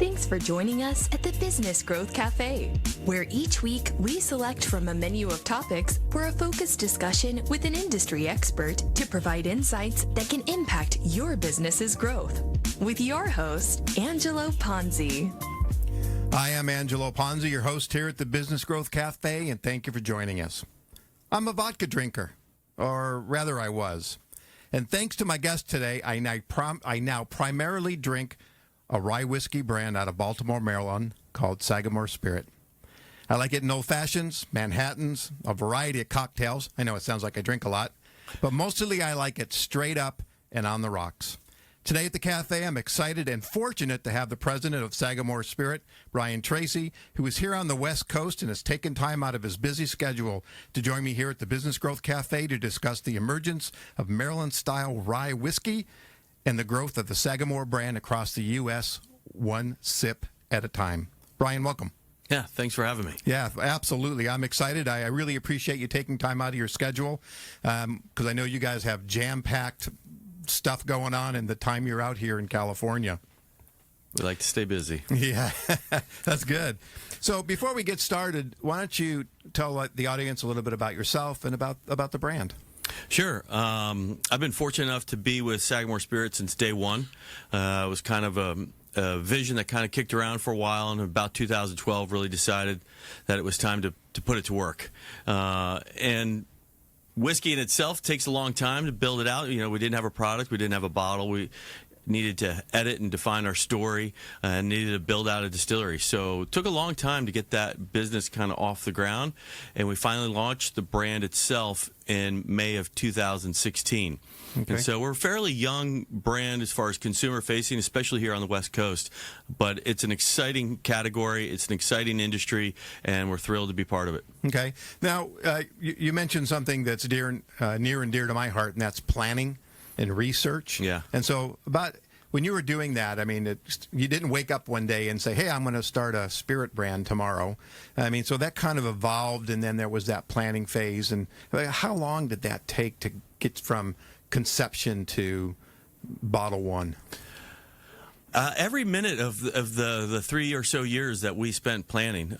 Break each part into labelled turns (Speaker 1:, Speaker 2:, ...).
Speaker 1: Thanks for joining us at the Business Growth Cafe, where each week we select from a menu of topics for a focused discussion with an industry expert to provide insights that can impact your business's growth. With your host, Angelo Ponzi.
Speaker 2: I am Angelo Ponzi, your host here at the Business Growth Cafe, and thank you for joining us. I'm a vodka drinker, or rather I was. And thanks to my guest today, I now primarily drink a rye whiskey brand out of Baltimore, Maryland called Sagamore Spirit. I like it in old fashions, Manhattans, a variety of cocktails. I know it sounds like I drink a lot, but mostly I like it straight up and on the rocks. Today at the cafe, I'm excited and fortunate to have the president of Sagamore Spirit, Brian Treacy, who is here on the West Coast and has taken time out of his busy schedule to join me here at the Business Growth Cafe to discuss the emergence of Maryland Style Rye Whiskey and the growth of the Sagamore brand across the U.S., one sip at a time. Brian, welcome.
Speaker 3: Yeah, thanks for having me.
Speaker 2: Yeah, absolutely. I'm excited. I really appreciate you taking time out of your schedule because I know you guys have jam-packed stuff going on in the time you're out here in California.
Speaker 3: We like to stay busy.
Speaker 2: Yeah, that's good. So before we get started, why don't you tell the audience a little bit about yourself and about the brand?
Speaker 3: Sure. I've been fortunate enough to be with Sagamore Spirit since day one. It was kind of a vision that kind of kicked around for a while, and about 2012 really decided that it was time to put it to work. And whiskey in itself takes a long time to build it out. You know, we didn't have a product, we didn't have a bottle. We needed to edit and define our story and needed to build out a distillery. So it took a long time to get that business kind of off the ground, and we finally launched the brand itself in May of 2016. Okay. And so we're a fairly young brand as far as consumer facing, especially here on the West Coast, but it's an exciting category, it's an exciting industry, and we're thrilled to be part of it.
Speaker 2: Okay. Now, you mentioned something that's near and dear to my heart, and that's planning and research.
Speaker 3: Yeah.
Speaker 2: And so about when you were doing that, I mean, you didn't wake up one day and say, hey, I'm going to start a spirit brand tomorrow. I mean, so that kind of evolved, and then there was that planning phase. And how long did that take to get from conception to bottle one?
Speaker 3: Every minute of the 3 or so years that we spent planning,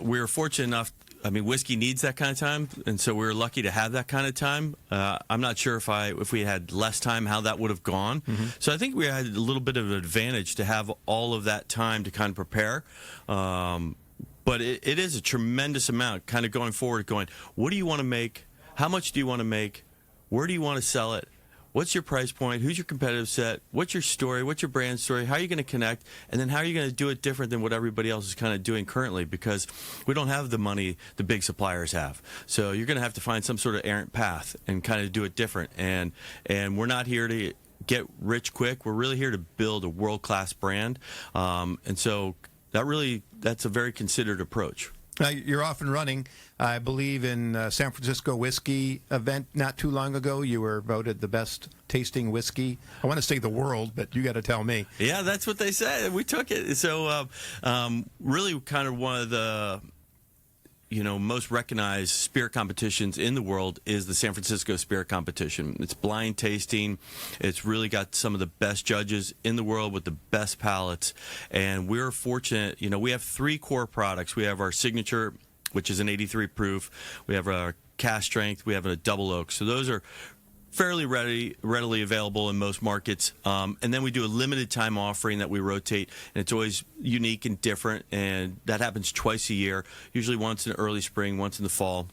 Speaker 3: we were fortunate enough. I mean, whiskey needs that kind of time, and so we were lucky to have that kind of time. I'm not sure if we had less time, how that would have gone. Mm-hmm. So I think we had a little bit of an advantage to have all of that time to kind of prepare. But it is a tremendous amount kind of going forward, going, what do you want to make? How much do you want to make? Where do you want to sell it? What's your price point? Who's your competitive set? What's your story? What's your brand story? How are you going to connect? And then how are you going to do it different than what everybody else is kind of doing currently? Because we don't have the money the big suppliers have. So you're going to have to find some sort of errant path and kind of do it different. And we're not here to get rich quick. We're really here to build a world-class brand. And so that's a very considered approach.
Speaker 2: You're off and running. I believe in San Francisco whiskey event not too long ago. You were voted the best tasting whiskey. I want to say the world, but you got to tell me.
Speaker 3: Yeah, that's what they said. We took it. So really kind of one of the most recognized spirit competitions in the world is the San Francisco Spirit Competition. It's blind tasting. It's really got some of the best judges in the world with the best palates. And we're fortunate, we have 3 core products. We have our signature, which is an 83 proof. We have our cask strength. We have a double oak. So those are fairly readily available in most markets. And then we do a limited time offering that we rotate, and it's always unique and different, and that happens twice a year, usually once in the early spring, once in the fall.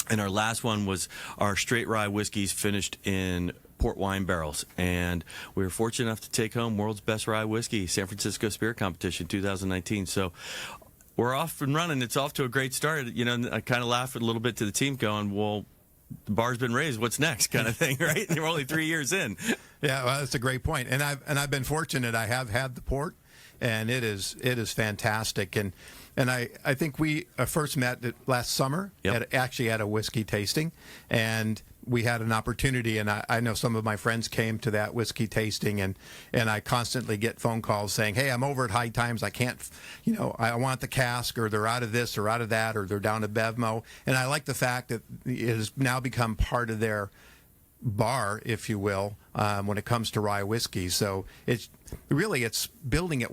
Speaker 3: And our last one was our straight rye whiskeys finished in port wine barrels, and we were fortunate enough to take home world's best rye whiskey, San Francisco Spirit Competition 2019. So we're off and running. It's off to a great start. I kind of laugh a little bit to the team going, well, the bar's been raised. What's next, kind of thing, right? We're only 3 years in.
Speaker 2: Yeah, well, that's a great point. And I've been fortunate. I have had the port, and it is fantastic. And I think we first met last summer.
Speaker 3: Yep.
Speaker 2: at a whiskey tasting, and we had an opportunity. And I know some of my friends came to that whiskey tasting, and I constantly get phone calls saying, "Hey, I'm over at High Times. I can't, I want the cask, or they're out of this or out of that, or they're down to Bevmo." And I like the fact that it has now become part of their bar, if you will, when it comes to rye whiskey. So it's building it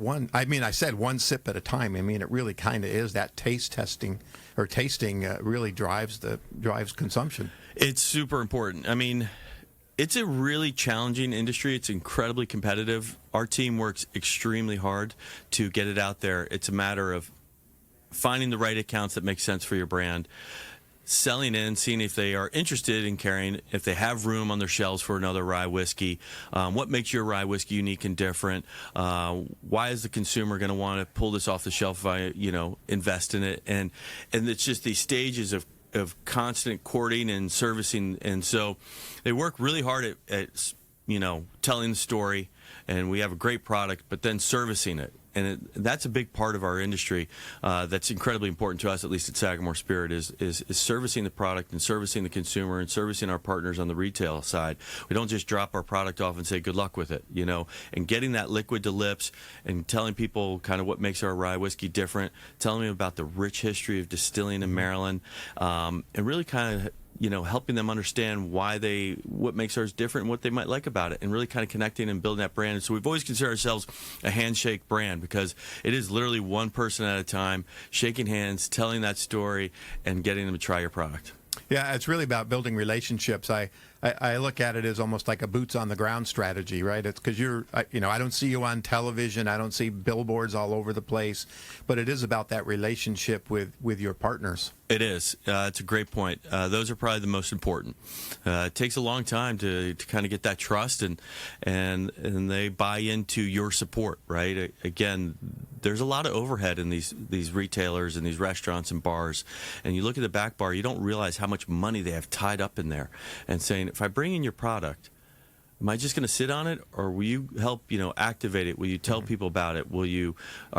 Speaker 2: I said one sip at a time. I mean, it really kind of is that tasting really drives consumption.
Speaker 3: It's super important. I mean, it's a really challenging industry. It's incredibly competitive. Our team works extremely hard to get it out there. It's a matter of finding the right accounts that make sense for your brand, selling in, seeing if they are interested in carrying, if they have room on their shelves for another rye whiskey, what makes your rye whiskey unique and different, why is the consumer going to want to pull this off the shelf if I, invest in it, and it's just these stages of constant courting and servicing, and so they work really hard at telling the story, and we have a great product, but then servicing it. And that's a big part of our industry that's incredibly important to us, at least at Sagamore Spirit, is servicing the product and servicing the consumer and servicing our partners on the retail side. We don't just drop our product off and say good luck with it, and getting that liquid to lips and telling people kind of what makes our rye whiskey different, telling them about the rich history of distilling in Maryland, and really kind of helping them understand what makes ours different and what they might like about it, and really kind of connecting and building that brand. And so we've always considered ourselves a handshake brand, because it is literally one person at a time, shaking hands, telling that story, and getting them to try your product.
Speaker 2: Yeah, it's really about building relationships. I look at it as almost like a boots on the ground strategy, right? It's because I don't see you on television, I don't see billboards all over the place, but it is about that relationship with your partners.
Speaker 3: It is. It's a great point. Those are probably the most important. It takes a long time to kind of get that trust, and they buy into your support, right? Again, there's a lot of overhead in these retailers and these restaurants and bars, and you look at the back bar, you don't realize how much money they have tied up in there, and saying, if I bring in your product, am I just going to sit on it, or will you help, activate it? Will you tell people about it? Are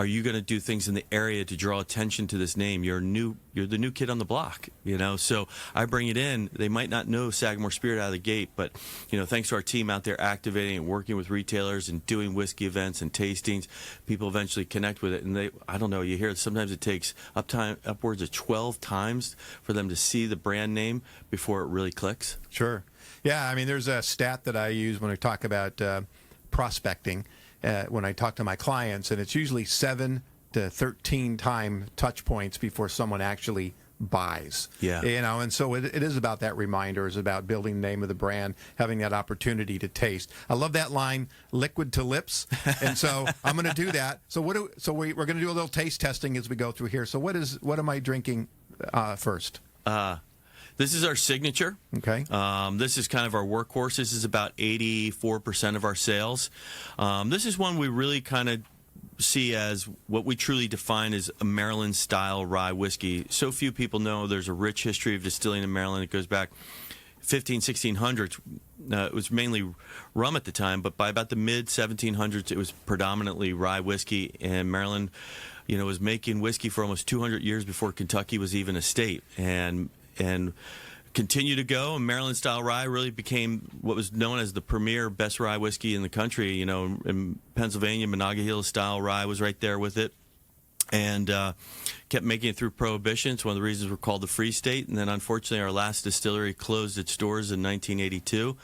Speaker 3: you going to do things in the area to draw attention to this name? You're the new kid on the block, So I bring it in. They might not know Sagamore Spirit out of the gate, but thanks to our team out there activating and working with retailers and doing whiskey events and tastings, people eventually connect with it. And I don't know, you hear sometimes it takes upwards of 12 times for them to see the brand name before it really clicks.
Speaker 2: Sure. Yeah, I mean, there's a stat that I use when I talk about prospecting, when I talk to my clients, and it's usually 7 to 13 time touch points before someone actually buys.
Speaker 3: Yeah.
Speaker 2: And so it is about that reminder. It's about building the name of the brand, having that opportunity to taste. I love that line, liquid to lips. And so I'm going to do that. So we're going to do a little taste testing as we go through here. So what am I drinking first?
Speaker 3: This is our signature.
Speaker 2: Okay.
Speaker 3: This is kind of our workhorse. This is about 84% of our sales. This is one we really kind of see as what we truly define as a Maryland Style Rye Whiskey. So few people know there's a rich history of distilling in Maryland. It goes back 1600s. It was mainly rum at the time, but by about the mid-1700s, it was predominantly rye whiskey. And Maryland, was making whiskey for almost 200 years before Kentucky was even a state. And continue to go, and Maryland Style Rye really became what was known as the premier best rye whiskey in the country. In Pennsylvania, Monongahela Style Rye was right there with it, and kept making it through Prohibition. It's one of the reasons we're called the Free State. And then, unfortunately, our last distillery closed its doors in 1982,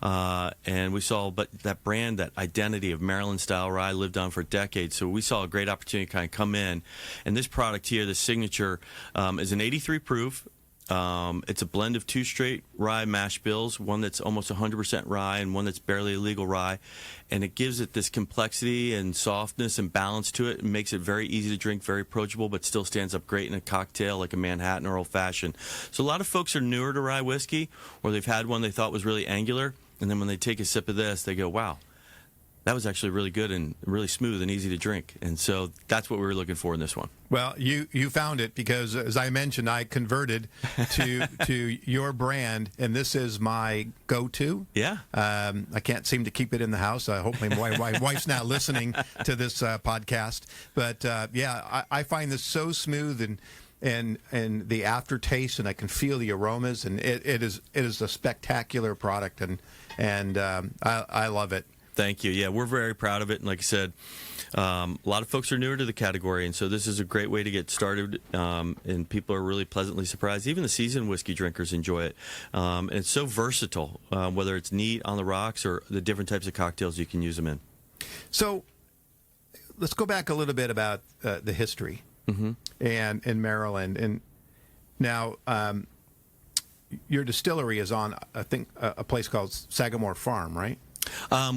Speaker 3: and we saw, but that brand, that identity of Maryland Style Rye lived on for decades. So we saw a great opportunity to kind of come in, and this product here, the signature, is an 83 proof. It's a blend of 2 straight rye mash bills, one that's almost 100% rye and one that's barely illegal rye, and it gives it this complexity and softness and balance to it, and makes it very easy to drink, very approachable, but still stands up great in a cocktail like a Manhattan or Old Fashioned. So a lot of folks are newer to rye whiskey, or they've had one they thought was really angular, and then when they take a sip of this, they go, wow, that was actually really good and really smooth and easy to drink. And so that's what we were looking for in this one.
Speaker 2: Well, you found it, because, as I mentioned, I converted to your brand, and this is my go-to.
Speaker 3: Yeah.
Speaker 2: I can't seem to keep it in the house. Hopefully my wife's not listening to this podcast. But, I find this so smooth and the aftertaste, and I can feel the aromas, and it is a spectacular product, and I love it.
Speaker 3: Thank you. Yeah, we're very proud of it. And like I said, a lot of folks are newer to the category, and so this is a great way to get started, and people are really pleasantly surprised. Even the seasoned whiskey drinkers enjoy it. And it's so versatile, whether it's neat on the rocks or the different types of cocktails you can use them in.
Speaker 2: So let's go back a little bit about the history and in Maryland. And now your distillery is on, I think, a place called Sagamore Farm, right?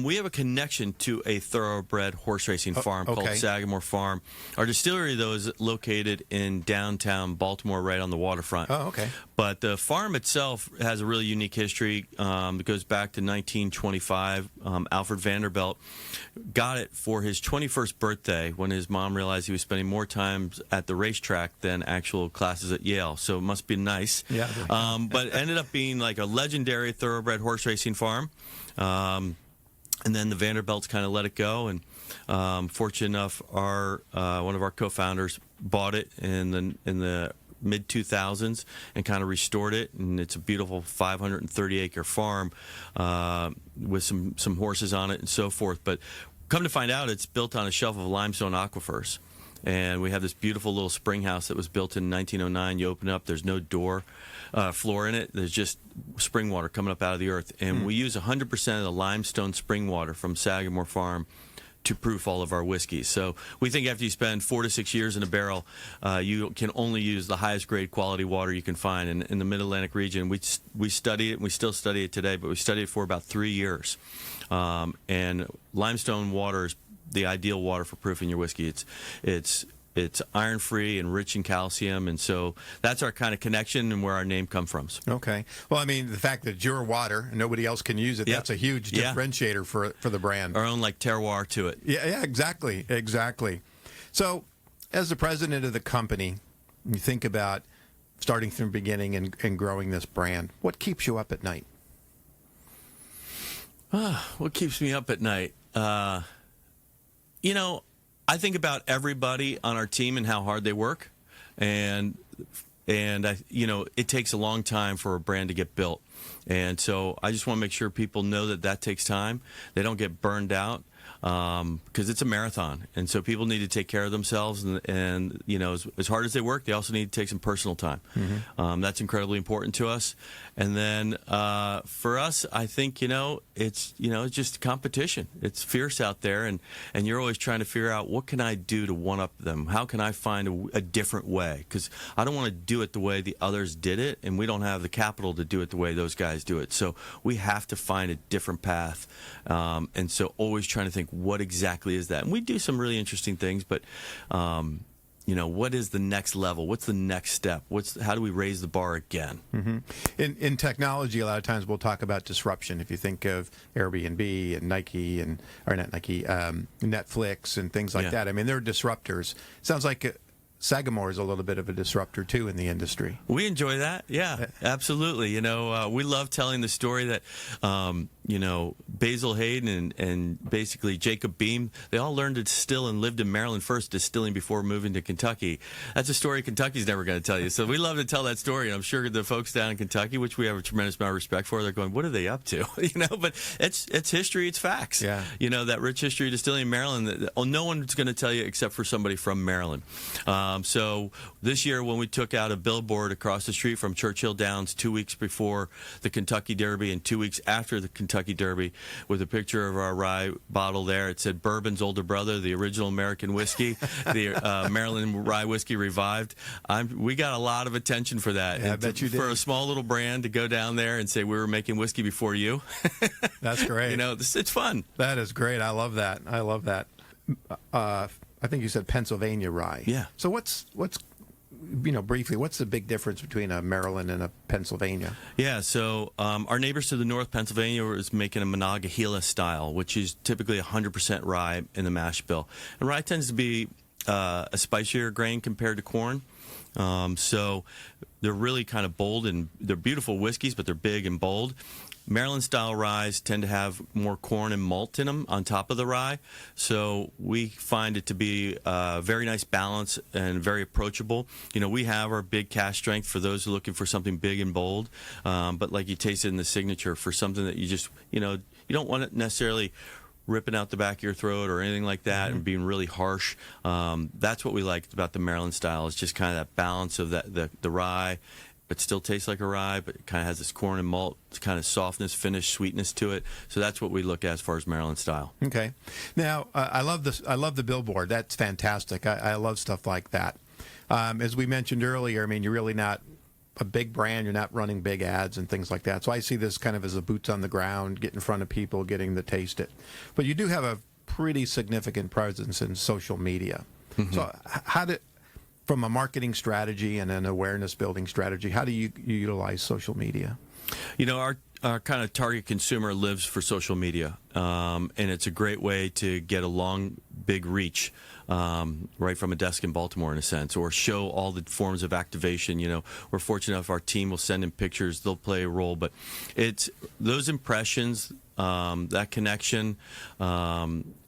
Speaker 3: We have a connection to a thoroughbred horse racing farm called Sagamore Farm. Our distillery, though, is located in downtown Baltimore, right on the waterfront.
Speaker 2: Oh, okay.
Speaker 3: But the farm itself has a really unique history. It goes back to 1925. Alfred Vanderbilt got it for his 21st birthday when his mom realized he was spending more time at the racetrack than actual classes at Yale. So it must be nice.
Speaker 2: Yeah.
Speaker 3: But it ended up being like a legendary thoroughbred horse racing farm. And then the Vanderbilts kind of let it go, and fortunate enough, one of our co-founders bought it in the mid 2000s and kind of restored it, and it's a beautiful 530-acre farm with some horses on it and so forth. But come to find out, it's built on a shelf of limestone aquifers. And we have this beautiful little spring house that was built in 1909. You open it up, there's no floor in it. There's just spring water coming up out of the earth. And we use 100% of the limestone spring water from Sagamore Farm to proof all of our whiskeys. So we think after you spend 4 to 6 years in a barrel, you can only use the highest grade quality water you can find. In the Mid-Atlantic region, we studied it, and we still study it today, but we studied it for about 3 years. And limestone water is the ideal water for proofing your whiskey. It's iron free and rich in calcium, and so that's our kind of connection and where our name comes from.
Speaker 2: Okay. Well, I mean, the fact that it's your water and nobody else can use it, that's a huge differentiator for the brand.
Speaker 3: Our own terroir to it.
Speaker 2: Yeah, exactly. So, as the president of the company, you think about starting from the beginning and growing this brand. What keeps you up at night?
Speaker 3: What keeps me up at night? I think about everybody on our team and how hard they work, and it takes a long time for a brand to get built, and so I just want to make sure people know that takes time. They don't get burned out because it's a marathon, and so people need to take care of themselves, and as hard as they work, they also need to take some personal time. That's incredibly important to us. And then for us, I think it's just competition. It's fierce out there, and you're always trying to figure out what can I do to one up them. How can I find a different way? Because I don't want to do it the way the others did it, and we don't have the capital to do it the way those guys do it. So we have to find a different path, and so always trying to think what exactly is that. And we do some really interesting things, but what is the next level? What's the next step? How do we raise the bar again?
Speaker 2: In technology, a lot of times we'll talk about disruption. If you think of Airbnb and Nike Netflix and things like that, I mean, they're disruptors. Sounds like Sagamore is a little bit of a disruptor too in the industry.
Speaker 3: We enjoy that, yeah, absolutely. We love telling the story that Basil Hayden and basically Jacob Beam, they all learned to distill and lived in Maryland first, distilling before moving to Kentucky. That's a story Kentucky's never going to tell you. So we love to tell that story, and I'm sure the folks down in Kentucky, which we have a tremendous amount of respect for, they're going, "What are they up to?" But it's history, it's facts.
Speaker 2: Yeah.
Speaker 3: That rich history of distilling in Maryland that no one's going to tell you except for somebody from Maryland. So this year, when we took out a billboard across the street from Churchill Downs 2 weeks before the Kentucky Derby and 2 weeks after the Kentucky Derby, with a picture of our rye bottle there, it said "Bourbon's older brother, the original American whiskey, the Maryland Rye Whiskey revived." We got a lot of attention for that.
Speaker 2: Yeah, I bet you did. For
Speaker 3: a small little brand to go down there and say we were making whiskey before you.
Speaker 2: That's great.
Speaker 3: It's fun.
Speaker 2: That is great. I love that. I think you said Pennsylvania rye.
Speaker 3: Yeah.
Speaker 2: So what's briefly, what's the big difference between a Maryland and a Pennsylvania?
Speaker 3: Yeah, so our neighbors to the north, Pennsylvania, is making a Monongahela style, which is typically 100% rye in the mash bill. And rye tends to be a spicier grain compared to corn. So they're really kind of bold, and they're beautiful whiskeys, but they're big and bold. Maryland Style Ryes tend to have more corn and malt in them on top of the rye, so we find it to be a very nice balance and very approachable. We have our big cask strength for those who are looking for something big and bold, but like you tasted in the signature, for something that you just, you don't want it necessarily ripping out the back of your throat or anything like that, and being really harsh. That's what we like about the Maryland style, is just kind of that balance of the rye. It still tastes like a rye, but it kind of has this corn and malt kind of softness, finish, sweetness to it. So that's what we look at as far as Maryland style.
Speaker 2: Okay. Now, I love this. I love the billboard. That's fantastic. I love stuff like that. As we mentioned earlier, I mean, you're really not a big brand. You're not running big ads and things like that. So I see this kind of as a boots on the ground, get in front of people, getting to taste it. But you do have a pretty significant presence in social media. So from a marketing strategy and an awareness building strategy, how do you utilize social media?
Speaker 3: You know, our kind of target consumer lives for social media, and it's a great way to get a long, big reach right from a desk in Baltimore, in a sense, or show all the forms of activation. You know, we're fortunate enough our team will send in pictures, they'll play a role, but it's those impressions, that connection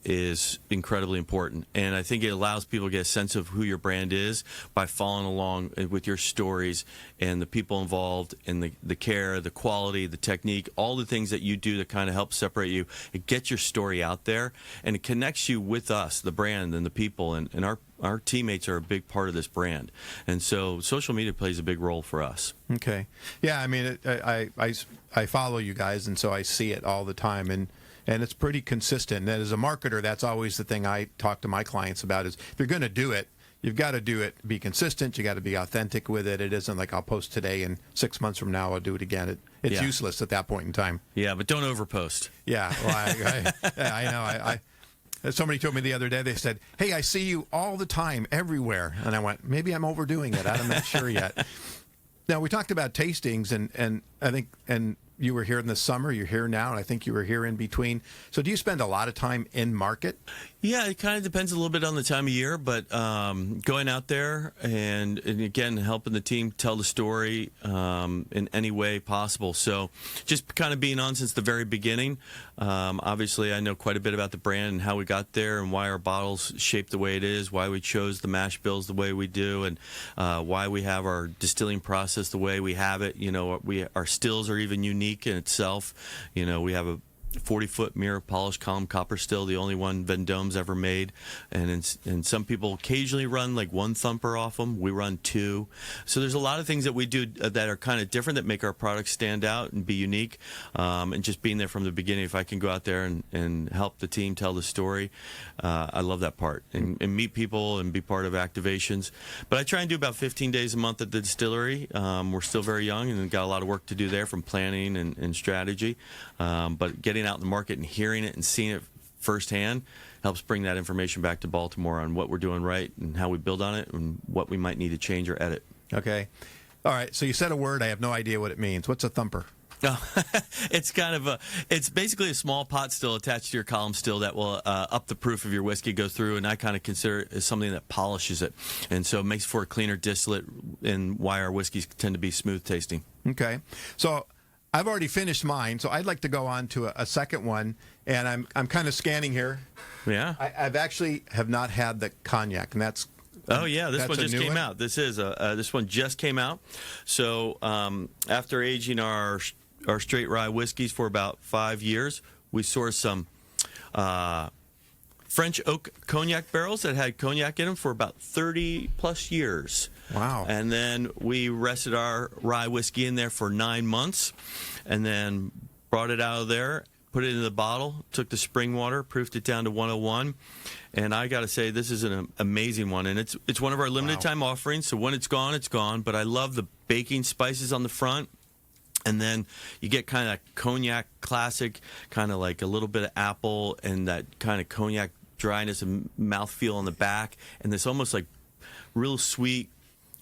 Speaker 3: is incredibly important. And I think it allows people to get a sense of who your brand is by following along with your stories and the people involved and the care, the quality, the technique, all the things that you do that kind of help separate you. It gets your story out there, and it connects you with us, the brand, and the people. And our teammates are a big part of this brand. And so social media plays a big role for us.
Speaker 2: Okay. Yeah, I mean, I follow you guys, and so I see it all the time, and it's pretty consistent. And as a marketer, that's always the thing I talk to my clients about is if you're going to do it, you've got to do it, be consistent, you got to be authentic with it. It isn't like I'll post today and 6 months from now I'll do it again. It's useless at that point in time.
Speaker 3: Yeah, but don't overpost.
Speaker 2: Yeah, well, I know. Somebody told me the other day, they said, hey, I see you all the time, everywhere. And I went, maybe I'm overdoing it. I'm not sure yet. Now, we talked about tastings, and I think, and you were here in the summer, you're here now, and I think you were here in between. So do you spend a lot of time in market?
Speaker 3: Yeah, it kind of depends a little bit on the time of year, but going out there and again, helping the team tell the story in any way possible. So just kind of being on since the very beginning. Obviously, I know quite a bit about the brand and how we got there and why our bottles shaped the way it is, why we chose the mash bills the way we do, and why we have our distilling process the way we have it. You know, our stills are even unique in itself. You know, we have a 40-foot mirror polished column copper still, the only one Vendôme's ever made, and some people occasionally run like one thumper off them. We run two. So there's a lot of things that we do that are kind of different that make our product stand out and be unique. And just being there from the beginning, if I can go out there and help the team tell the story, I love that part, and meet people and be part of activations. But I try and do about 15 days a month at the distillery. We're still very young and got a lot of work to do there from planning and strategy. But getting out in the market and hearing it and seeing it firsthand helps bring that information back to Baltimore on what we're doing right and how we build on it and what we might need to change or edit.
Speaker 2: Okay. All right. So you said a word. I have no idea what it means. What's a thumper?
Speaker 3: Oh, it's it's basically a small pot still attached to your column still that will up the proof of your whiskey, go through, and I kind of consider it as something that polishes it. And so it makes for a cleaner distillate, and why our whiskeys tend to be smooth tasting.
Speaker 2: Okay. So I've already finished mine, so I'd like to go on to a second one, and I'm kind of scanning here.
Speaker 3: Yeah.
Speaker 2: I've actually have not had the cognac, and that's...
Speaker 3: Oh yeah, this one just came out. This is this one just came out. So after aging our straight rye whiskeys for about 5 years, we sourced some French oak cognac barrels that had cognac in them for about 30 plus years.
Speaker 2: Wow.
Speaker 3: And then we rested our rye whiskey in there for 9 months, and then brought it out of there, put it in the bottle, took the spring water, proofed it down to 101. And I got to say, this is an amazing one. And it's one of our limited time offerings. So when it's gone, it's gone. But I love the baking spices on the front. And then you get kind of cognac classic, kind of like a little bit of apple and that kind of cognac dryness and mouthfeel on the back. And this almost like real sweet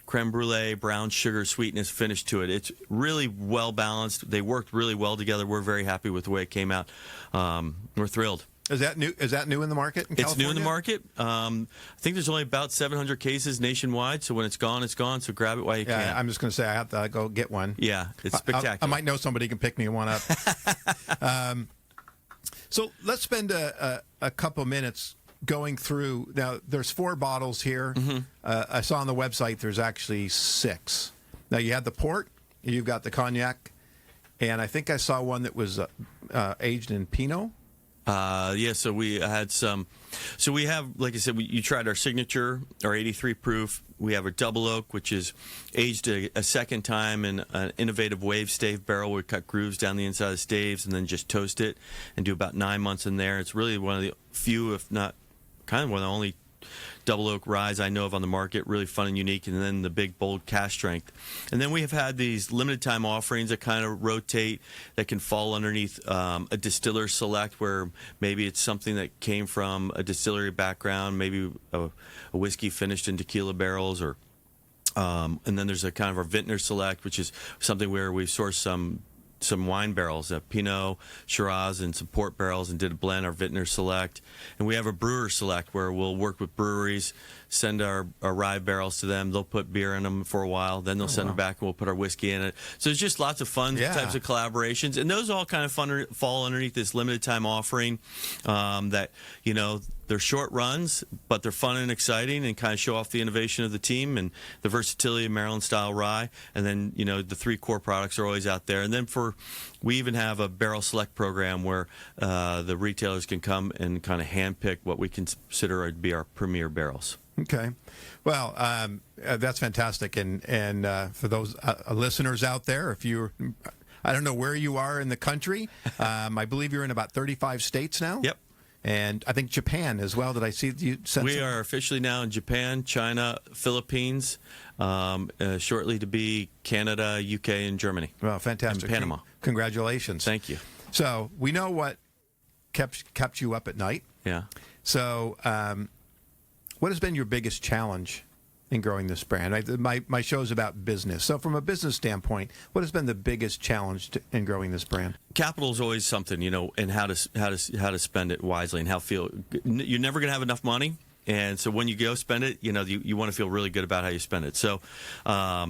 Speaker 3: creme brulee, brown sugar sweetness finish to it. It's really well balanced. They worked really well together. We're very happy with the way it came out. We're thrilled.
Speaker 2: Is that new? Is that new in the market in California?
Speaker 3: It's new in the market. I think there's only about 700 cases nationwide. So when it's gone, it's gone. So grab it while you can.
Speaker 2: I'm just going to say I have to go get one.
Speaker 3: Yeah, it's spectacular.
Speaker 2: I might know somebody who can pick me one up. So let's spend a couple minutes going through. Now, there's 4 bottles here. Mm-hmm. I saw on the website there's actually 6. Now, you have the port, you've got the cognac, and I think I saw one that was aged in Pinot.
Speaker 3: Yeah, so we had some. So we have, like I said, you tried our signature, our 83 proof. We have our double oak, which is aged a second time in an innovative wave stave barrel. We cut grooves down the inside of the staves and then just toast it and do about 9 months in there. It's really one of the few, if not kind of one of the only double oak ryes I know of on the market, really fun and unique, and then the big, bold cask strength. And then we have had these limited time offerings that kind of rotate, that can fall underneath a distiller select, where maybe it's something that came from a distillery background, maybe a whiskey finished in tequila barrels, or and then there's a kind of our vintner select, which is something where we source some wine barrels, Pinot, Shiraz, and some port barrels, and did a blend, our Vintner Select. And we have a brewer select where we'll work with breweries, send our rye barrels to them. They'll put beer in them for a while. Then they'll send them back, and we'll put our whiskey in it. So there's just lots of fun types of collaborations. And those all kind of fall underneath this limited time offering that, they're short runs, but they're fun and exciting and kind of show off the innovation of the team and the versatility of Maryland Style Rye. And then, the 3 core products are always out there. And then we even have a barrel select program where the retailers can come and kind of handpick what we consider to be our premier barrels.
Speaker 2: Okay. Well, that's fantastic. And for those listeners out there, I don't know where you are in the country. I believe you're in about 35 states now.
Speaker 3: Yep.
Speaker 2: And I think Japan as well. Did I see you sent
Speaker 3: We are officially now in Japan, China, Philippines, shortly to be Canada, UK, and Germany.
Speaker 2: Well, fantastic.
Speaker 3: And Panama.
Speaker 2: Congratulations.
Speaker 3: Thank you.
Speaker 2: So we know what kept you up at night.
Speaker 3: Yeah.
Speaker 2: So what has been your biggest challenge in growing this brand? My show is about business. So from a business standpoint, what has been the biggest challenge in growing this brand? Capital
Speaker 3: is always something, and how to spend it wisely and you're never going to have enough money. And so when you go spend it, you want to feel really good about how you spend it. So I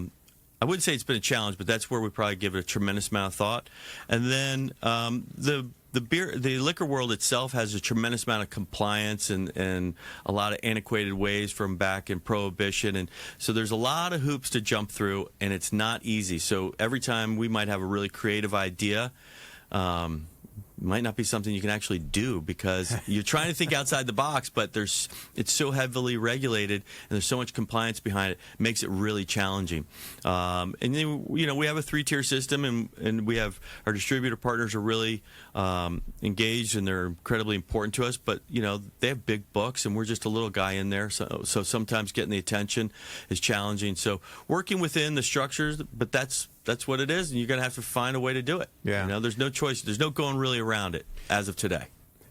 Speaker 3: wouldn't say it's been a challenge, but that's where we probably give it a tremendous amount of thought. And then the liquor world itself has a tremendous amount of compliance and a lot of antiquated ways from back in Prohibition. And so there's a lot of hoops to jump through, and it's not easy. So every time we might have a really creative idea, might not be something you can actually do because you're trying to think outside the box, but it's so heavily regulated and there's so much compliance behind it makes it really challenging. And then, we have a 3-tier system, and we have our distributor partners are really engaged, and they're incredibly important to us, but they have big books and we're just a little guy in there, so sometimes getting the attention is challenging. So working within the structures, but that's what it is, and you're going to have to find a way to do it.
Speaker 2: Yeah.
Speaker 3: There's no choice. There's no going really around it as of today.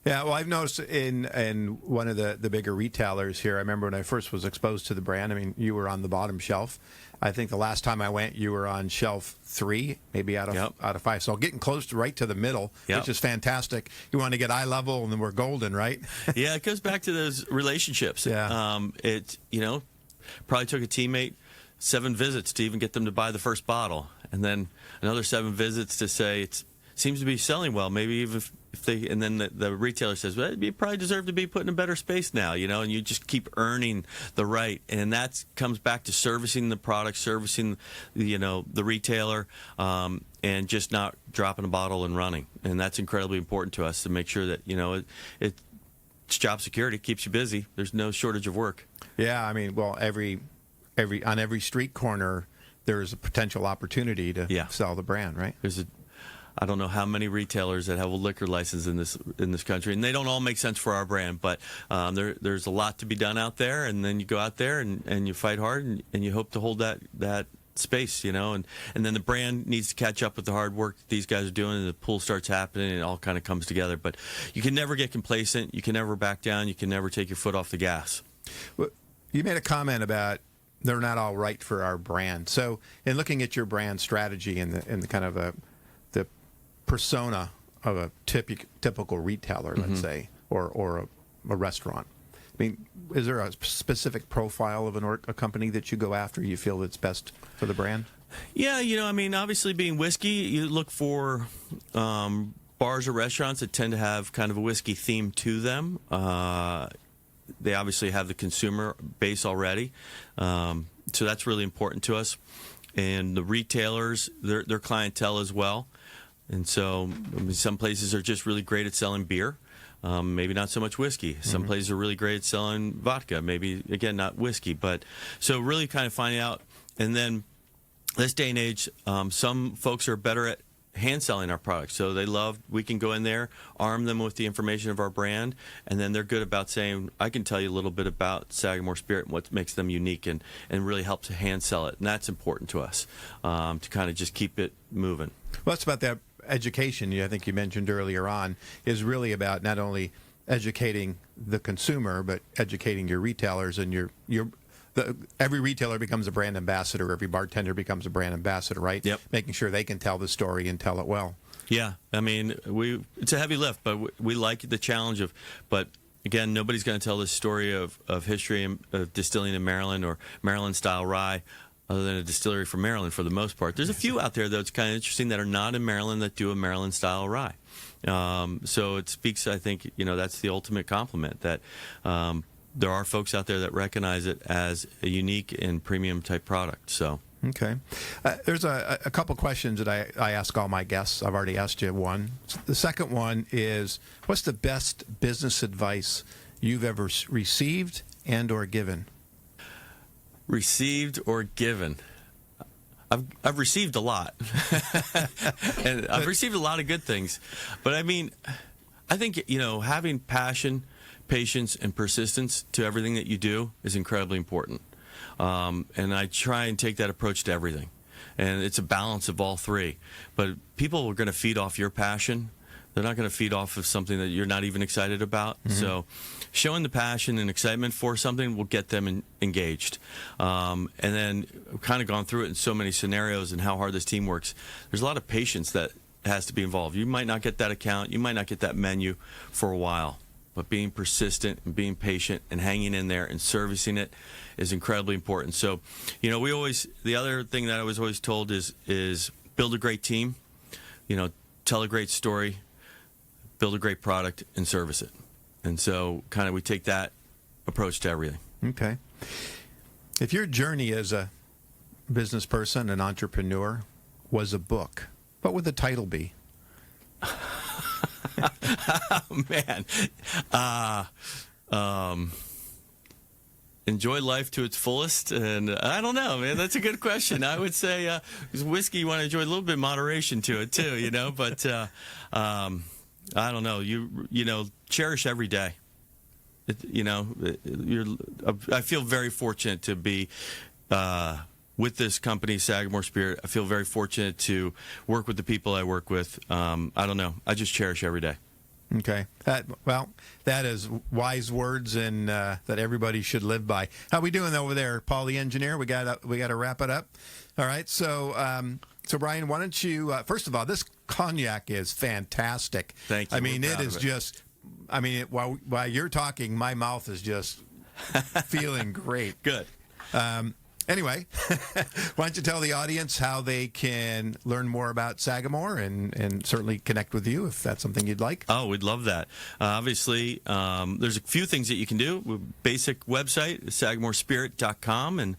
Speaker 2: Yeah, well, I've noticed in one of the bigger retailers here, I remember when I first was exposed to the brand, you were on the bottom shelf. I think the last time I went, you were on shelf 3, maybe out of 5. So getting close right to the middle, which is fantastic. You want to get eye level, and then we're golden, right?
Speaker 3: Yeah, it goes back to those relationships.
Speaker 2: Yeah.
Speaker 3: Probably took a teammate 7 visits to even get them to buy the first bottle, and then another 7 visits to say it seems to be selling well. Maybe even if they, and then the retailer says, well, you probably deserve to be put in a better space now, and you just keep earning the right, and that comes back to servicing the product, servicing the retailer, and just not dropping a bottle and running, and that's incredibly important to us to make sure that it's job security, keeps you busy. There's no shortage of work.
Speaker 2: Yeah, well, on every street corner, there's a potential opportunity to sell the brand, right?
Speaker 3: I don't know how many retailers that have a liquor license in this country, and they don't all make sense for our brand, but there's a lot to be done out there, and then you go out there and you fight hard, and you hope to hold that space, and then the brand needs to catch up with the hard work that these guys are doing, and the pull starts happening, and it all kind of comes together. But you can never get complacent. You can never back down. You can never take your foot off the gas.
Speaker 2: Well, you made a comment about they're not all right for our brand. So in looking at your brand strategy and the kind of the persona of a typical retailer, let's say, or a restaurant, is there a specific profile of a company that you go after you feel that's best for the brand?
Speaker 3: Yeah, obviously being whiskey, you look for bars or restaurants that tend to have kind of a whiskey theme to them. They obviously have the consumer base already, so that's really important to us. And the retailers, their clientele as well. And so some places are just really great at selling beer. maybe not so much whiskey. Some places are really great at selling vodka, maybe, again, not whiskey. But so really kind of finding out. And then this day and age, some folks are better at hand selling our products. So we can go in there, arm them with the information of our brand, and then they're good about saying, I can tell you a little bit about Sagamore Spirit and what makes them unique, and really help to hand sell it. And that's important to us, to kind of just keep it moving.
Speaker 2: Well, that's about that education I think you mentioned earlier on, is really about not only educating the consumer, but educating your retailers, and every retailer becomes a brand ambassador. Every bartender becomes a brand ambassador, right?
Speaker 3: Yep.
Speaker 2: Making sure they can tell the story and tell it well.
Speaker 3: Yeah, I mean, it's a heavy lift, but we like the challenge of. But again, nobody's going to tell the story of history of distilling in Maryland or Maryland Style Rye, other than a distillery from Maryland for the most part. There's a few out there, though, it's kind of interesting, that are not in Maryland that do a Maryland Style Rye. So it speaks, I think, that's the ultimate compliment, that there are folks out there that recognize it as a unique and premium type product. So.
Speaker 2: Okay. There's a couple questions that I ask all my guests. I've already asked you one. The second one is, what's the best business advice you've ever received and or given?
Speaker 3: Received or given? I've received a lot. And I've received a lot of good things. But I mean, I think, having passion, patience, and persistence to everything that you do is incredibly important. And I try and take that approach to everything. And it's a balance of all three. But people are going to feed off your passion. They're not going to feed off of something that you're not even excited about. Mm-hmm. So showing the passion and excitement for something will get them engaged. And then I've kind of gone through it in so many scenarios and how hard this team works. There's a lot of patience that has to be involved. You might not get that account. You might not get that menu for a while. But being persistent and being patient and hanging in there and servicing it is incredibly important. So, the other thing that I was always told is build a great team, tell a great story, build a great product, and service it. And so kind of we take that approach to everything.
Speaker 2: Okay. If your journey as a business person, an entrepreneur, was a book, what would the title be?
Speaker 3: Oh, man. Enjoy life to its fullest. And I don't know, man. That's a good question. I would say whiskey, you want to enjoy a little bit of moderation to it, too, But I don't know. You cherish every day. I feel very fortunate to be with this company, Sagamore Spirit. I feel very fortunate to work with the people I work with. I don't know. I just cherish every day.
Speaker 2: Okay. That is wise words, and that everybody should live by. How we doing over there, Paul the engineer? We got to wrap it up. All right. So Brian, why don't you? First of all, this cognac is fantastic.
Speaker 3: Thank you.
Speaker 2: I mean, it is just. I mean, while you're talking, my mouth is just feeling great.
Speaker 3: Good.
Speaker 2: Anyway, why don't you tell the audience how they can learn more about Sagamore and certainly connect with you if that's something you'd like?
Speaker 3: Oh, we'd love that. Obviously, there's a few things that you can do. Basic website, sagamorespirit.com, and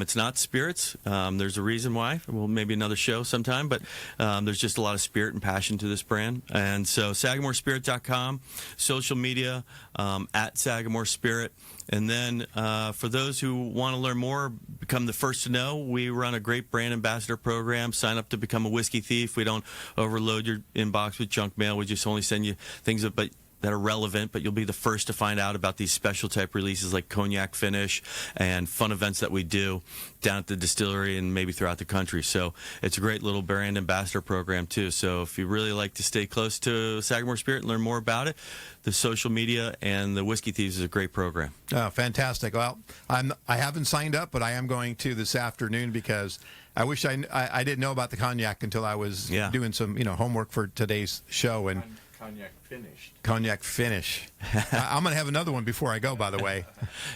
Speaker 3: it's not spirits. There's a reason why. Well, maybe another show sometime, but there's just a lot of spirit and passion to this brand. And so sagamorespirit.com, social media, at Sagamore Spirit. And then for those who want to learn more, become the first to know, we run a great brand ambassador program. Sign up to become a whiskey thief. We don't overload your inbox with junk mail. We just only send you things that are relevant, but you'll be the first to find out about these special type releases like cognac finish and fun events that we do down at the distillery and maybe throughout the country. So it's a great little brand ambassador program too. So if you really like to stay close to Sagamore Spirit and learn more about it, the social media and the Whiskey Thieves is a great program.
Speaker 2: Oh, fantastic. Well, I haven't signed up, but I am going to this afternoon because I wish I didn't know about the cognac until I was doing some homework for today's show. And
Speaker 4: cognac finished.
Speaker 2: Cognac finish. I'm going to have another one before I go, by the way.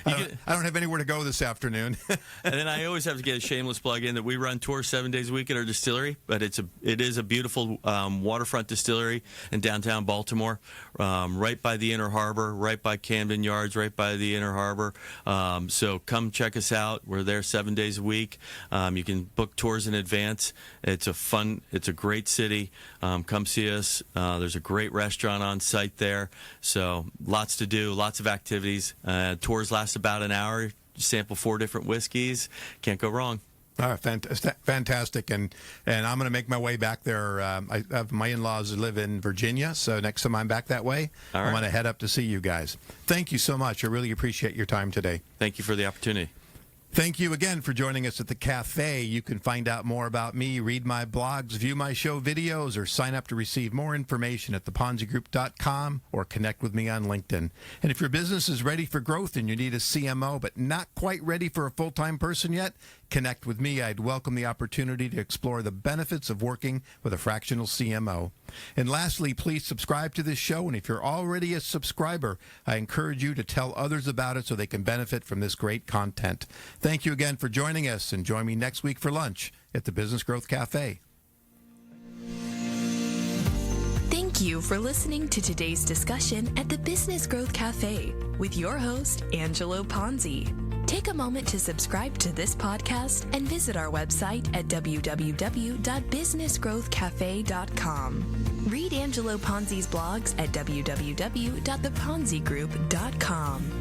Speaker 2: I don't have anywhere to go this afternoon.
Speaker 3: And then I always have to get a shameless plug in that we run tours 7 days a week at our distillery, but it is a beautiful waterfront distillery in downtown Baltimore, right by the Inner Harbor, right by Camden Yards, right by the Inner Harbor. So come check us out. We're there 7 days a week. You can book tours in advance. It's a great city. Come see us. There's a great restaurant down on site there. So lots to do, lots of activities. Tours last about an hour. Sample 4 different whiskeys. Can't go wrong.
Speaker 2: All right, fantastic, and I'm going to make my way back there. I have my in-laws live in Virginia, so next time I'm back that way,
Speaker 3: All right.
Speaker 2: I'm going to head up to see you guys. Thank you so much. I really appreciate your time today.
Speaker 3: Thank you for the opportunity.
Speaker 2: Thank you again for joining us at the cafe. You can find out more about me, read my blogs, view my show videos, or sign up to receive more information at theponzigroup.com or connect with me on LinkedIn. And if your business is ready for growth and you need a CMO but not quite ready for a full-time person yet, connect with me. I'd welcome the opportunity to explore the benefits of working with a fractional CMO. And lastly, please subscribe to this show. And if you're already a subscriber, I encourage you to tell others about it so they can benefit from this great content. Thank you again for joining us, and join me next week for lunch at the Business Growth Cafe.
Speaker 1: Thank you for listening to today's discussion at the Business Growth Cafe with your host, Angelo Ponzi. Take a moment to subscribe to this podcast and visit our website at www.businessgrowthcafe.com. Read Angelo Ponzi's blogs at www.theponzigroup.com.